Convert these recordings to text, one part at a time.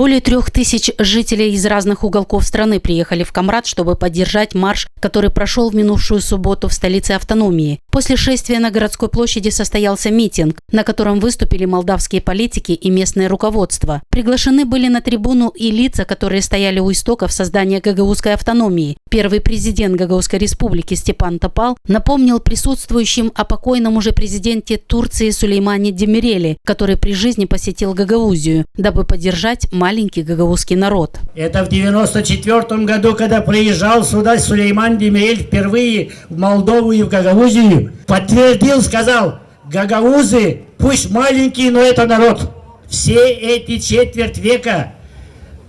Более 3000 жителей из разных уголков страны приехали в Камрад, чтобы поддержать марш, который прошел в минувшую субботу в столице автономии. После шествия на городской площади состоялся митинг, на котором выступили молдавские политики и местное руководство. Приглашены были на трибуну и лица, которые стояли у истоков создания гагаузской автономии. Первый президент Гагаузской республики Степан Топал напомнил присутствующим о покойном уже президенте Турции Сулеймане Демирели, который при жизни посетил Гагаузию, дабы поддержать маленький гагаузский народ. Это в 1994 году, когда приезжал сюда Сулейман Демирель впервые в Молдову и в Гагаузию, подтвердил, сказал: гагаузы пусть маленькие, но это народ. Все эти четверть века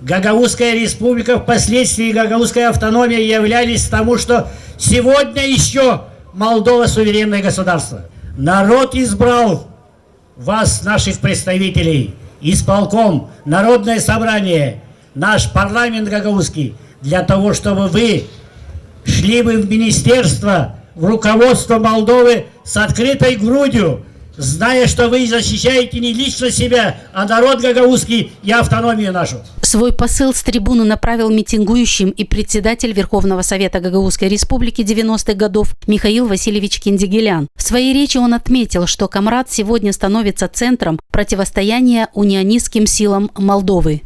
Гагаузская республика, впоследствии Гагаузская автономия являлись тому, что сегодня еще Молдова суверенное государство. Народ избрал вас, наших представителей, исполком, народное собрание, наш парламент гагаузский, для того, чтобы вы шли бы в министерство, в руководство Молдовы с открытой грудью, зная, что вы защищаете не лично себя, а народ гагаузский и автономию нашу. Свой посыл с трибуны направил митингующим и председатель Верховного Совета Гагаузской Республики 90-х годов Михаил Васильевич Киндигелян. В своей речи он отметил, что Камрад сегодня становится центром противостояния унионистским силам Молдовы.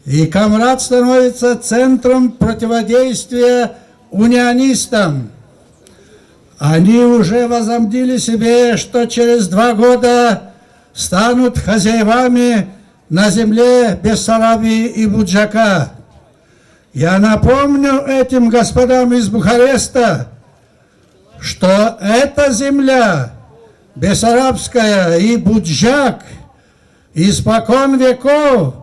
И Камрад становится центром противодействия унионистам. Они уже возомнили себе, что через 2 года станут хозяевами на земле Бессарабии и Буджака. Я напомню этим господам из Бухареста, что эта земля, Бессарабская и Буджак, испокон веков,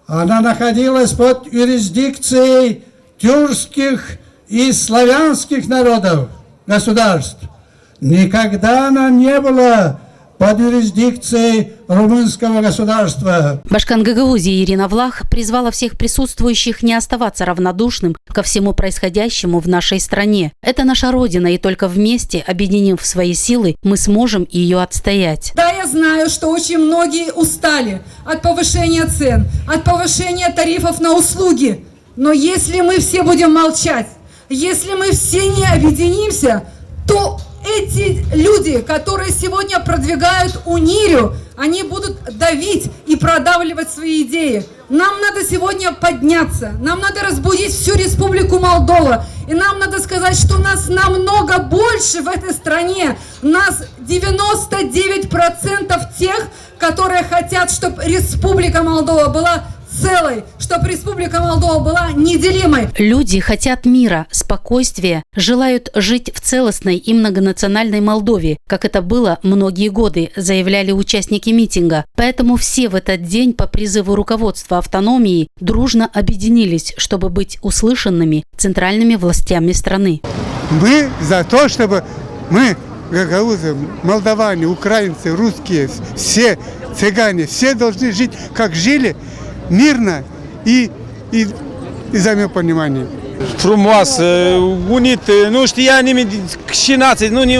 она находилась под юрисдикцией тюркских и славянских народов, государств. Никогда она не была под юрисдикцией румынского государства. Башкан Гагаузии Ирина Влах призвала всех присутствующих не оставаться равнодушным ко всему происходящему в нашей стране. Это наша Родина, и только вместе, объединив свои силы, мы сможем ее отстоять. Да, я знаю, что очень многие устали от повышения цен, от повышения тарифов на услуги. Но если мы все будем молчать, если мы все не объединимся, то эти люди, которые сегодня продвигают унирию, они будут давить и продавливать свои идеи. Нам надо сегодня подняться, нам надо разбудить всю Республику Молдова. И нам надо сказать, что нас намного больше в этой стране. Нас 99% тех, которые хотят, чтобы Республика Молдова была целой, чтобы Республика Молдова была неделимой. Люди хотят мира, спокойствия, желают жить в целостной и многонациональной Молдове, как это было многие годы, заявляли участники митинга. Поэтому все в этот день по призыву руководства автономии дружно объединились, чтобы быть услышанными центральными властями страны. Мы за то, чтобы мы, гагаузы, молдаване, украинцы, русские, все цыгане, все должны жить, как жили, mирно и взаимопонимание. Frumos, unit, nu știa nimeni și nații, nu ne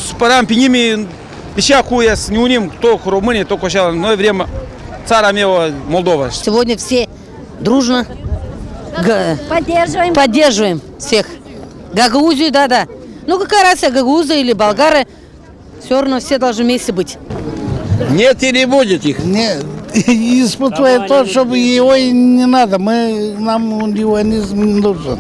spăram pe nimeni, și acum să ne unim tot cu românii, tot cu așa, noi vrem țara mea, Moldova. Сегодня все дружно поддерживаем всех. Гагаузию, да. Ну какая разница, гагаузы или болгары, все равно все должны вместе быть. Нет и не будет их. Нет. Испытывает то, чтобы его и не надо. Нам унионизм не нужен.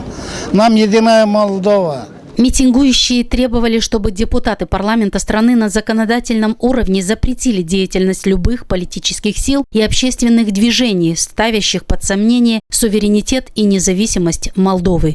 Нам единая Молдова. Митингующие требовали, чтобы депутаты парламента страны на законодательном уровне запретили деятельность любых политических сил и общественных движений, ставящих под сомнение суверенитет и независимость Молдовы.